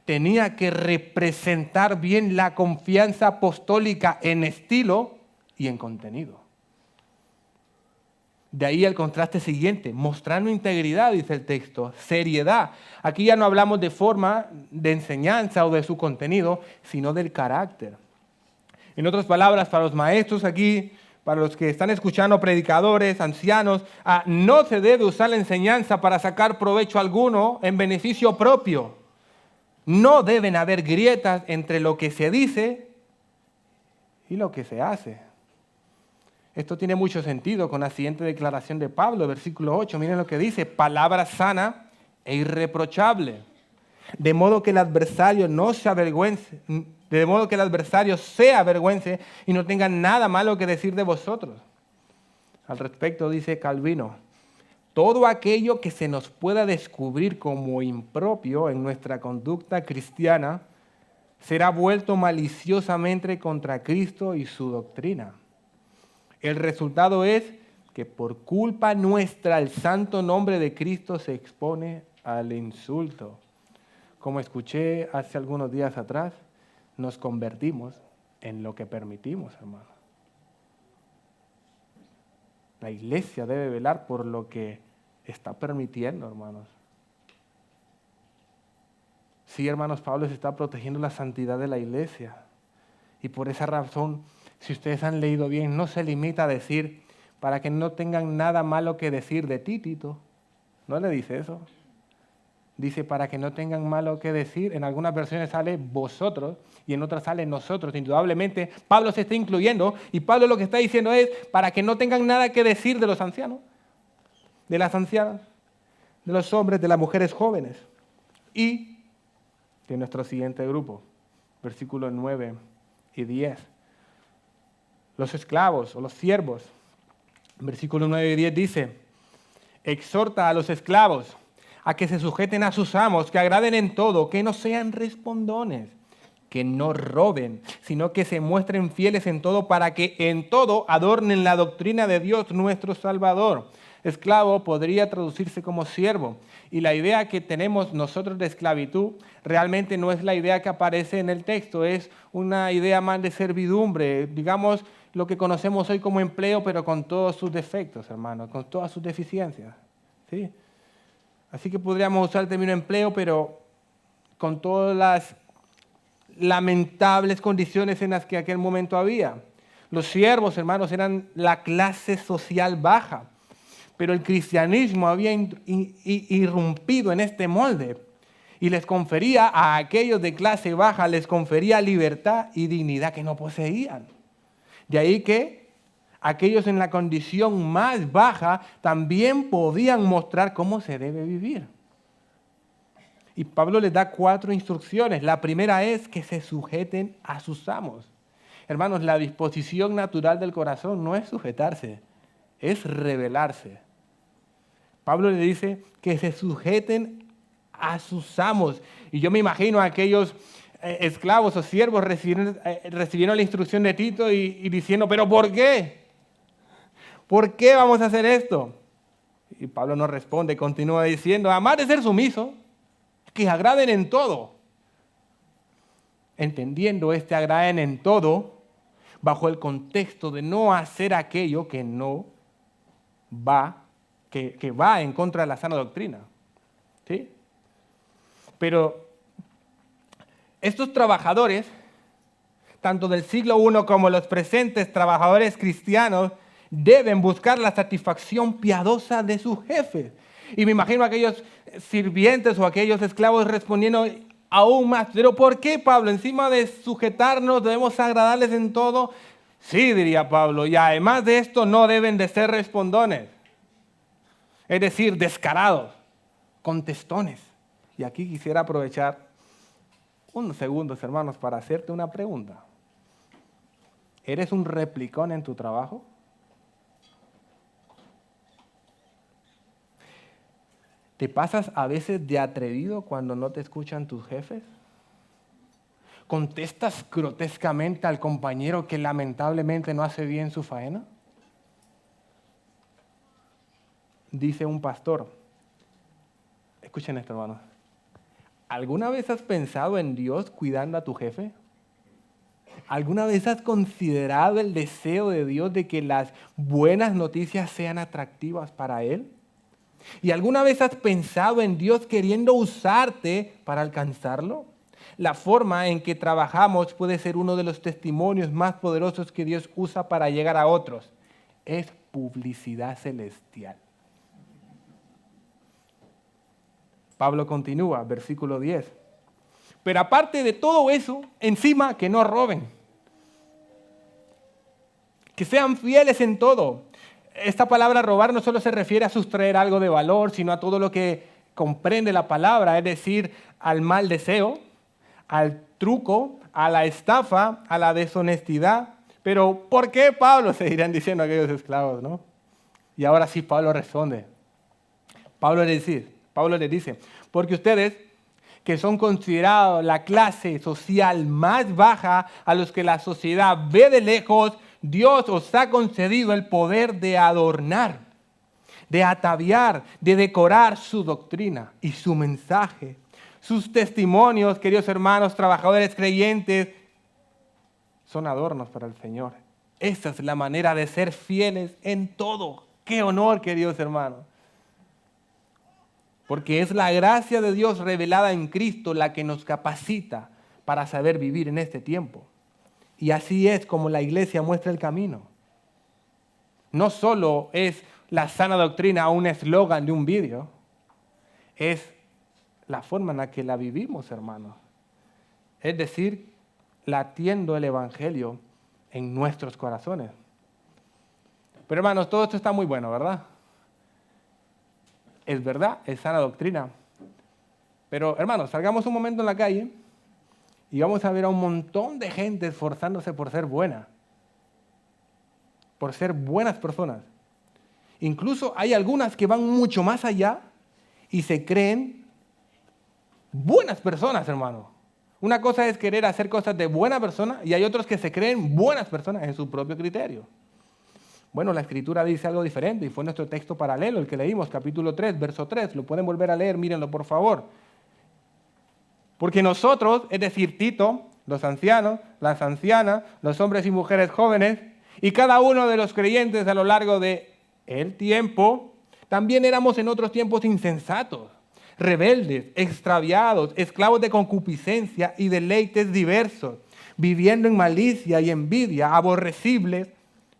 tenía que representar bien la confianza apostólica en estilo y en contenido. De ahí el contraste siguiente, mostrando integridad, dice el texto, seriedad. Aquí ya no hablamos de forma de enseñanza o de su contenido, sino del carácter. En otras palabras, para los maestros aquí, para los que están escuchando, predicadores, ancianos, no se debe usar la enseñanza para sacar provecho alguno en beneficio propio. No deben haber grietas entre lo que se dice y lo que se hace. Esto tiene mucho sentido con la siguiente declaración de Pablo, versículo 8. Miren lo que dice, palabra sana e irreprochable, de modo que el adversario no se avergüence, de modo que el adversario se avergüence y no tenga nada malo que decir de vosotros. Al respecto dice Calvino, todo aquello que se nos pueda descubrir como impropio en nuestra conducta cristiana será vuelto maliciosamente contra Cristo y su doctrina. El resultado es que por culpa nuestra el santo nombre de Cristo se expone al insulto. Como escuché hace algunos días atrás, nos convertimos en lo que permitimos, hermano. La iglesia debe velar por lo que está permitiendo, hermanos. Sí, hermanos, Pablo se está protegiendo la santidad de la iglesia. Y por esa razón, si ustedes han leído bien, no se limita a decir, para que no tengan nada malo que decir de ti, Tito. No le dice eso. Dice, para que no tengan malo que decir. En algunas versiones sale vosotros y en otras sale nosotros. Indudablemente, Pablo se está incluyendo y Pablo lo que está diciendo es, para que no tengan nada que decir de los ancianos, de las ancianas, de los hombres, de las mujeres jóvenes y de nuestro siguiente grupo. Versículo 9 y 10. Los esclavos o los siervos. Versículo 9 y 10 dice, exhorta a los esclavos a que se sujeten a sus amos, que agraden en todo, que no sean respondones, que no roben, sino que se muestren fieles en todo para que en todo adornen la doctrina de Dios nuestro Salvador. Esclavo podría traducirse como siervo. Y la idea que tenemos nosotros de esclavitud realmente no es la idea que aparece en el texto, es una idea más de servidumbre, digamos lo que conocemos hoy como empleo, pero con todos sus defectos, hermanos, con todas sus deficiencias. ¿Sí? Así que podríamos usar el término empleo, pero con todas las lamentables condiciones en las que aquel momento había. Los siervos, hermanos, eran la clase social baja, pero el cristianismo había irrumpido en este molde y les confería a aquellos de clase baja, les confería libertad y dignidad que no poseían. De ahí que aquellos en la condición más baja también podían mostrar cómo se debe vivir. Y Pablo les da 4 instrucciones. La primera es que se sujeten a sus amos. Hermanos, la disposición natural del corazón no es sujetarse, es rebelarse. Pablo le dice que se sujeten a sus amos. Y yo me imagino a aquellos esclavos o siervos recibieron la instrucción de Tito y diciendo, ¿pero por qué? ¿Por qué vamos a hacer esto? Y Pablo no responde, continúa diciendo, además de ser sumiso, que agraden en todo. Entendiendo este agraden en todo, bajo el contexto de no hacer aquello que no va, que va en contra de la sana doctrina. ¿Sí? Pero estos trabajadores, tanto del siglo I como los presentes trabajadores cristianos, deben buscar la satisfacción piadosa de sus jefes. Y me imagino a aquellos sirvientes o aquellos esclavos respondiendo aún más, ¿pero por qué, Pablo? Encima de sujetarnos, debemos agradarles en todo. Sí, diría Pablo, y además de esto no deben de ser respondones. Es decir, descarados, contestones. Y aquí quisiera aprovechar unos segundos, hermanos, para hacerte una pregunta. ¿Eres un replicón en tu trabajo? ¿Te pasas a veces de atrevido cuando no te escuchan tus jefes? ¿Contestas grotescamente al compañero que lamentablemente no hace bien su faena? Dice un pastor, escuchen esto, hermanos, ¿alguna vez has pensado en Dios cuidando a tu jefe? ¿Alguna vez has considerado el deseo de Dios de que las buenas noticias sean atractivas para Él? ¿Y alguna vez has pensado en Dios queriendo usarte para alcanzarlo? La forma en que trabajamos puede ser uno de los testimonios más poderosos que Dios usa para llegar a otros. Es publicidad celestial. Pablo continúa, versículo 10. Pero aparte de todo eso, encima que no roben. Que sean fieles en todo. Esta palabra robar no solo se refiere a sustraer algo de valor, sino a todo lo que comprende la palabra, es decir, al mal deseo, al truco, a la estafa, a la deshonestidad. Pero ¿por qué, Pablo? Se irán diciendo aquellos esclavos, ¿no? Y ahora sí Pablo responde. Pablo le dice, porque ustedes, que son considerados la clase social más baja, a los que la sociedad ve de lejos, Dios os ha concedido el poder de adornar, de ataviar, de decorar su doctrina y su mensaje. Sus testimonios, queridos hermanos, trabajadores creyentes, son adornos para el Señor. Esa es la manera de ser fieles en todo. ¡Qué honor, queridos hermanos! Porque es la gracia de Dios revelada en Cristo la que nos capacita para saber vivir en este tiempo. Y así es como la iglesia muestra el camino. No solo es la sana doctrina un eslogan de un vídeo, es la forma en la que la vivimos, hermanos. Es decir, latiendo el evangelio en nuestros corazones. Pero hermanos, todo esto está muy bueno, ¿verdad? Es verdad, es sana doctrina. Pero hermanos, salgamos un momento en la calle Y vamos a ver a un montón de gente esforzándose por ser buena, por ser buenas personas. Incluso hay algunas que van mucho más allá y se creen buenas personas, hermano. Una cosa es querer hacer cosas de buena persona y hay otros que se creen buenas personas en su propio criterio. Bueno, la Escritura dice algo diferente y fue nuestro texto paralelo, el que leímos, capítulo 3, verso 3. Lo pueden volver a leer, mírenlo por favor. Porque nosotros, es decir, Tito, los ancianos, las ancianas, los hombres y mujeres jóvenes, y cada uno de los creyentes a lo largo del tiempo, también éramos en otros tiempos insensatos, rebeldes, extraviados, esclavos de concupiscencia y deleites diversos, viviendo en malicia y envidia, aborrecibles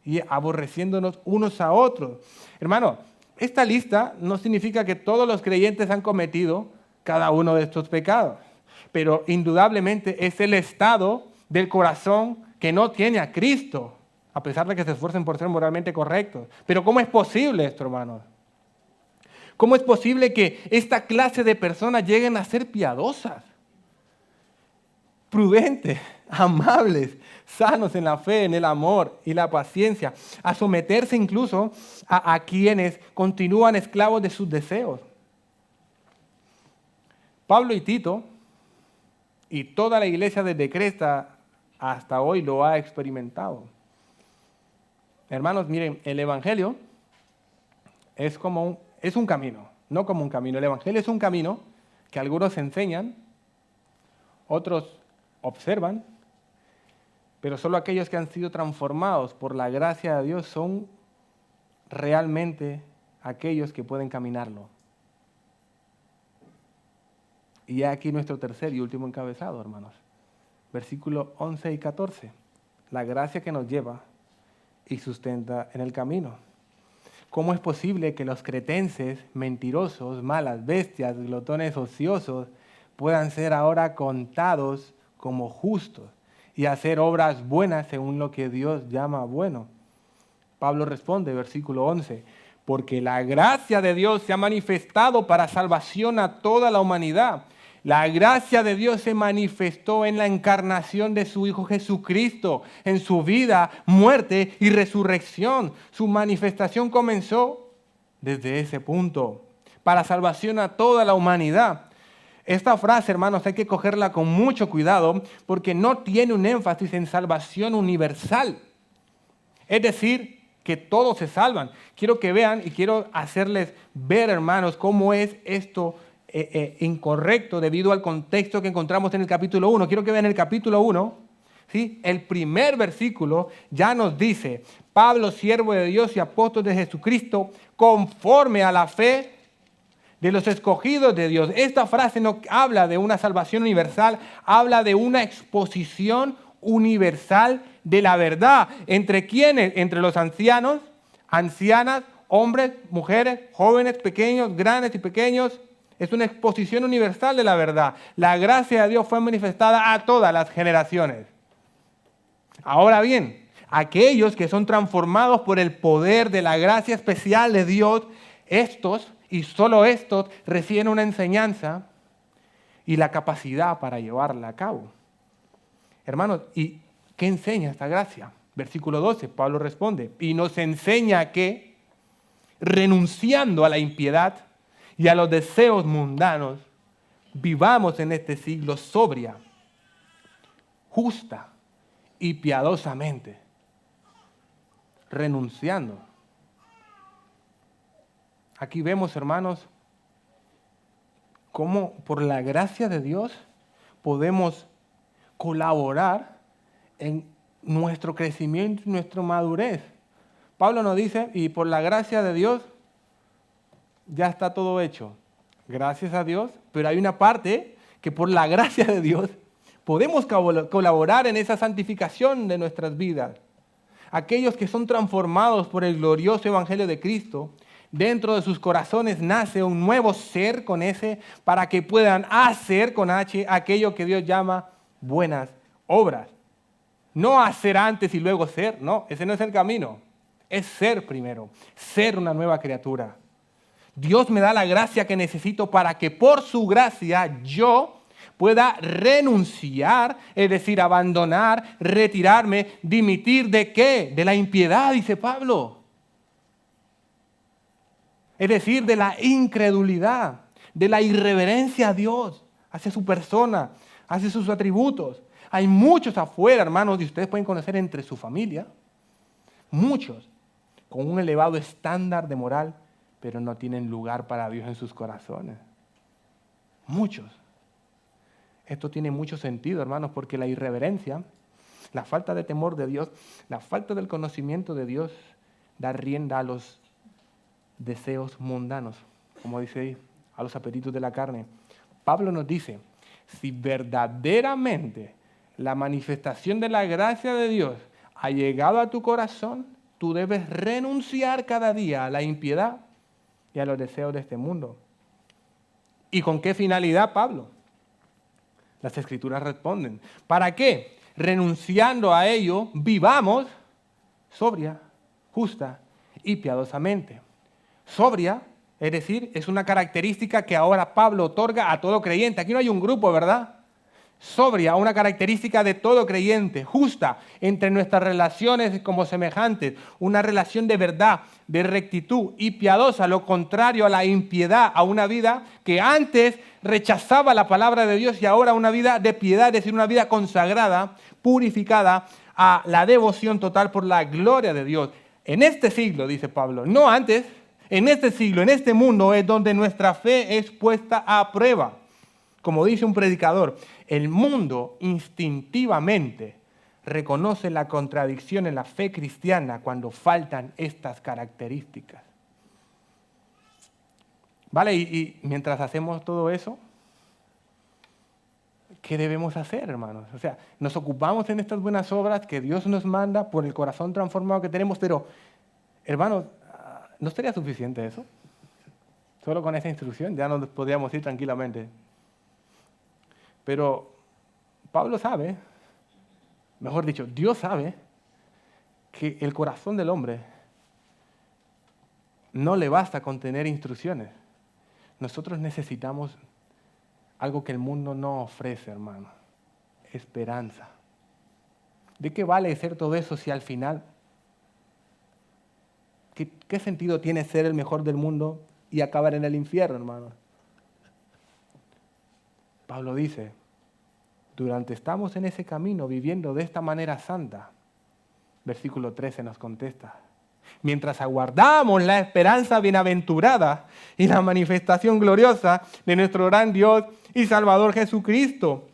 y aborreciéndonos unos a otros. Hermano, esta lista no significa que todos los creyentes han cometido cada uno de estos pecados, pero indudablemente es el estado del corazón que no tiene a Cristo, a pesar de que se esfuercen por ser moralmente correctos. Pero ¿cómo es posible esto, hermanos? ¿Cómo es posible que esta clase de personas lleguen a ser piadosas, prudentes, amables, sanos en la fe, en el amor y la paciencia, a someterse incluso a quienes continúan esclavos de sus deseos? Pablo y Tito, y toda la iglesia desde Creta hasta hoy lo ha experimentado. Hermanos, miren, el Evangelio es un camino, no como un camino. El Evangelio es un camino que algunos enseñan, otros observan, pero solo aquellos que han sido transformados por la gracia de Dios son realmente aquellos que pueden caminarlo. Y aquí nuestro tercer y último encabezado, hermanos. Versículos 11 y 14. La gracia que nos lleva y sustenta en el camino. ¿Cómo es posible que los cretenses, mentirosos, malas bestias, glotones ociosos, puedan ser ahora contados como justos y hacer obras buenas según lo que Dios llama bueno? Pablo responde, versículo 11, porque la gracia de Dios se ha manifestado para salvación a toda la humanidad. La gracia de Dios se manifestó en la encarnación de su Hijo Jesucristo, en su vida, muerte y resurrección. Su manifestación comenzó desde ese punto, para salvación a toda la humanidad. Esta frase, hermanos, hay que cogerla con mucho cuidado porque no tiene un énfasis en salvación universal. Es decir, que todos se salvan. Quiero que vean y quiero hacerles ver, hermanos, cómo es esto incorrecto debido al contexto que encontramos en el capítulo 1. Quiero que vean el capítulo 1, ¿sí? El primer versículo ya nos dice: Pablo, siervo de Dios y apóstol de Jesucristo, conforme a la fe de los escogidos de Dios. Esta frase no habla de una salvación universal, habla de una exposición universal de la verdad. ¿Entre quiénes? Entre los ancianos, ancianas, hombres, mujeres, jóvenes, pequeños, grandes y pequeños. Es una exposición universal de la verdad. La gracia de Dios fue manifestada a todas las generaciones. Ahora bien, aquellos que son transformados por el poder de la gracia especial de Dios, estos y solo estos reciben una enseñanza y la capacidad para llevarla a cabo. Hermanos, ¿y qué enseña esta gracia? Versículo 12, Pablo responde, y nos enseña que, renunciando a la impiedad y a los deseos mundanos, vivamos en este siglo sobria, justa y piadosamente, renunciando. Aquí vemos, hermanos, cómo por la gracia de Dios podemos colaborar en nuestro crecimiento y nuestra madurez. Pablo nos dice, y por la gracia de Dios ya está todo hecho. Gracias a Dios, pero hay una parte que por la gracia de Dios podemos colaborar en esa santificación de nuestras vidas. Aquellos que son transformados por el glorioso evangelio de Cristo, dentro de sus corazones nace un nuevo ser con S para que puedan hacer con H aquello que Dios llama buenas obras. No hacer antes y luego ser, no, ese no es el camino. Es ser primero, ser una nueva criatura. Dios me da la gracia que necesito para que por su gracia yo pueda renunciar, es decir, abandonar, retirarme, dimitir ¿de qué? De la impiedad, dice Pablo. Es decir, de la incredulidad, de la irreverencia a Dios, hacia su persona, hacia sus atributos. Hay muchos afuera, hermanos, y ustedes pueden conocer entre su familia, muchos con un elevado estándar de moral, pero no tienen lugar para Dios en sus corazones. Muchos. Esto tiene mucho sentido, hermanos, porque la irreverencia, la falta de temor de Dios, la falta del conocimiento de Dios, da rienda a los deseos mundanos, como dice ahí, a los apetitos de la carne. Pablo nos dice, si verdaderamente la manifestación de la gracia de Dios ha llegado a tu corazón, tú debes renunciar cada día a la impiedad y a los deseos de este mundo. ¿Y con qué finalidad, Pablo? Las Escrituras responden. ¿Para qué? Renunciando a ello, vivamos sobria, justa y piadosamente. Sobria, es decir, es una característica que ahora Pablo otorga a todo creyente. Aquí no hay un grupo, ¿verdad? Sobria, una característica de todo creyente. Justa, entre nuestras relaciones como semejantes. Una relación de verdad, de rectitud. Y piadosa, lo contrario a la impiedad, a una vida que antes rechazaba la palabra de Dios y ahora una vida de piedad, es decir, una vida consagrada, purificada a la devoción total por la gloria de Dios. En este siglo, dice Pablo, no antes, en este siglo, en este mundo es donde nuestra fe es puesta a prueba. Como dice un predicador, el mundo instintivamente reconoce la contradicción en la fe cristiana cuando faltan estas características. ¿Vale? Y mientras hacemos todo eso, ¿qué debemos hacer, hermanos? O sea, nos ocupamos en estas buenas obras que Dios nos manda por el corazón transformado que tenemos, pero, hermanos, ¿no sería suficiente eso? Solo con esa instrucción ya nos podríamos ir tranquilamente. Pero Pablo sabe, mejor dicho, Dios sabe que el corazón del hombre no le basta con tener instrucciones. Nosotros necesitamos algo que el mundo no ofrece, hermano. Esperanza. ¿De qué vale ser todo eso si al final... ¿Qué sentido tiene ser el mejor del mundo y acabar en el infierno, hermano? Pablo dice, durante estamos en ese camino viviendo de esta manera santa, versículo 13 nos contesta, mientras aguardamos la esperanza bienaventurada y la manifestación gloriosa de nuestro gran Dios y Salvador Jesucristo.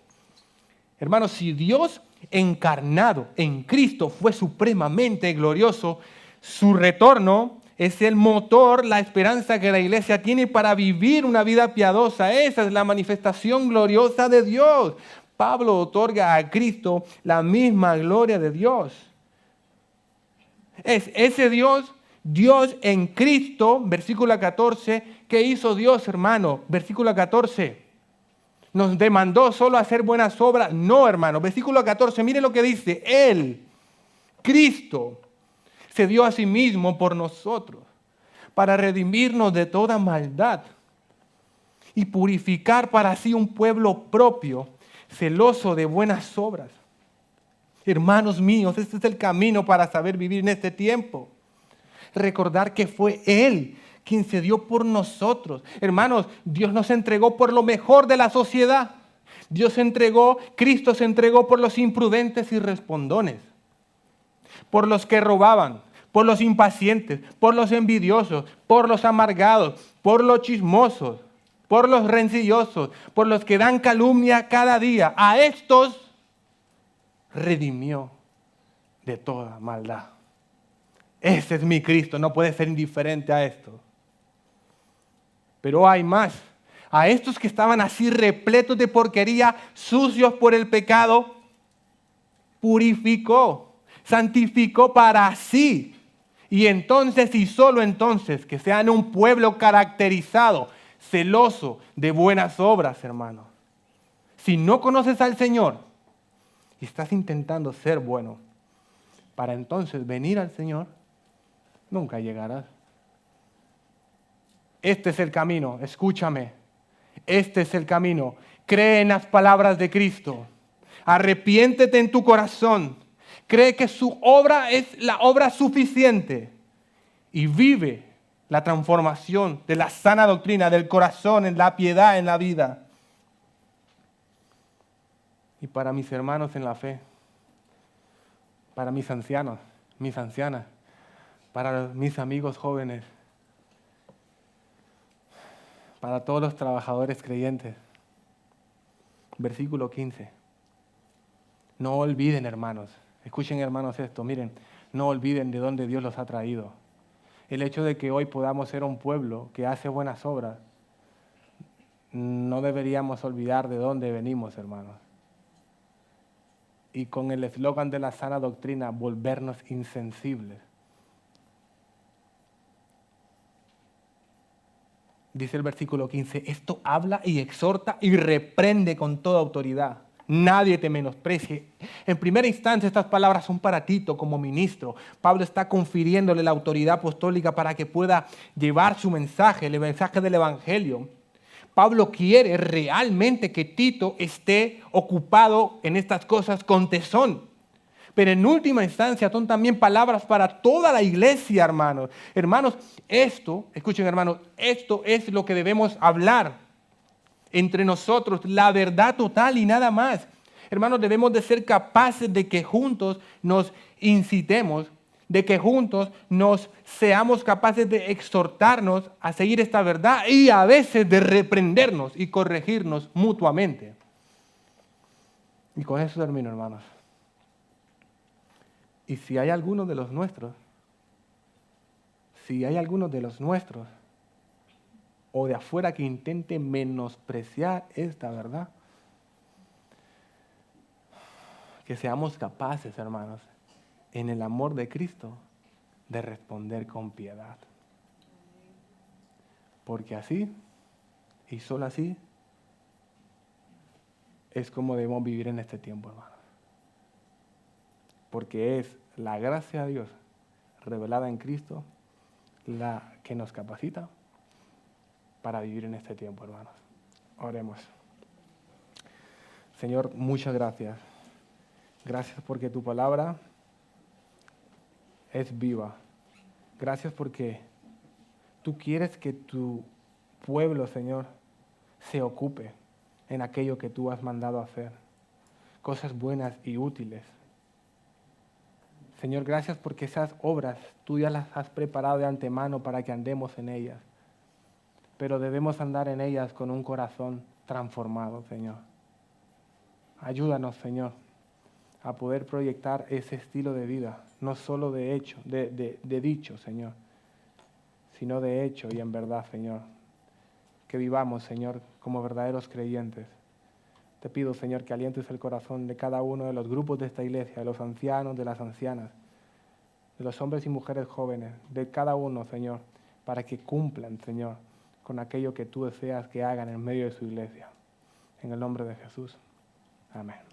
Hermanos, si Dios encarnado en Cristo fue supremamente glorioso, su retorno es el motor, la esperanza que la iglesia tiene para vivir una vida piadosa. Esa es la manifestación gloriosa de Dios. Pablo otorga a Cristo la misma gloria de Dios. Es ese Dios, Dios en Cristo, versículo 14, ¿qué hizo Dios, hermano? Versículo 14. ¿Nos demandó solo hacer buenas obras? No, hermano. Versículo 14, mire lo que dice. Él, Cristo, se dio a sí mismo por nosotros, para redimirnos de toda maldad y purificar para sí un pueblo propio, celoso de buenas obras. Hermanos míos, este es el camino para saber vivir en este tiempo. Recordar que fue Él quien se dio por nosotros. Hermanos, Dios nos entregó por lo mejor de la sociedad. Cristo se entregó por los imprudentes y respondones, por los que robaban, por los impacientes, por los envidiosos, por los amargados, por los chismosos, por los rencillosos, por los que dan calumnia cada día. A estos redimió de toda maldad. Ese es mi Cristo, no puede ser indiferente a esto. Pero hay más. A estos que estaban así repletos de porquería, sucios por el pecado, purificó, santificó para sí. Y entonces, y solo entonces, que sean un pueblo caracterizado, celoso de buenas obras, hermano. Si no conoces al Señor y estás intentando ser bueno, para entonces venir al Señor, nunca llegarás. Este es el camino, escúchame. Este es el camino. Cree en las palabras de Cristo. Arrepiéntete en tu corazón. Cree que su obra es la obra suficiente. Y vive la transformación de la sana doctrina, del corazón, en la piedad, en la vida. Y para mis hermanos en la fe, para mis ancianos, mis ancianas, para mis amigos jóvenes, para todos los trabajadores creyentes. Versículo 15. No olviden, hermanos, escuchen hermanos esto, miren, no olviden de dónde Dios los ha traído. El hecho de que hoy podamos ser un pueblo que hace buenas obras, no deberíamos olvidar de dónde venimos, hermanos. Y con el eslogan de la sana doctrina, volvernos insensibles. Dice el versículo 15, esto habla y exhorta y reprende con toda autoridad. Nadie te menosprecie. En primera instancia, estas palabras son para Tito como ministro. Pablo está confiriéndole la autoridad apostólica para que pueda llevar su mensaje, el mensaje del Evangelio. Pablo quiere realmente que Tito esté ocupado en estas cosas con tesón. Pero en última instancia son también palabras para toda la iglesia, hermanos. Hermanos, escuchen hermanos, esto es lo que debemos hablar entre nosotros, la verdad total y nada más. Hermanos, debemos de ser capaces de que juntos nos incitemos, de que juntos nos seamos capaces de exhortarnos a seguir esta verdad y a veces de reprendernos y corregirnos mutuamente. Y con eso termino, hermanos. Y si hay alguno de los nuestros, o de afuera que intente menospreciar esta verdad, que seamos capaces, hermanos, en el amor de Cristo, de responder con piedad. Porque así, y solo así, es como debemos vivir en este tiempo, hermanos. Porque es la gracia de Dios revelada en Cristo la que nos capacita para vivir en este tiempo, hermanos. Oremos. Señor, muchas gracias. Gracias porque tu palabra es viva. Gracias porque tú quieres que tu pueblo, Señor, se ocupe en aquello que tú has mandado hacer. Cosas buenas y útiles. Señor, gracias porque esas obras tú ya las has preparado de antemano para que andemos en ellas. Pero debemos andar en ellas con un corazón transformado, Señor. Ayúdanos, Señor, a poder proyectar ese estilo de vida, no solo de hecho, de dicho, Señor, sino de hecho y en verdad, Señor. Que vivamos, Señor, como verdaderos creyentes. Te pido, Señor, que alientes el corazón de cada uno de los grupos de esta iglesia, de los ancianos, de las ancianas, de los hombres y mujeres jóvenes, de cada uno, Señor, para que cumplan, Señor, con aquello que tú deseas que hagan en medio de su iglesia. En el nombre de Jesús. Amén.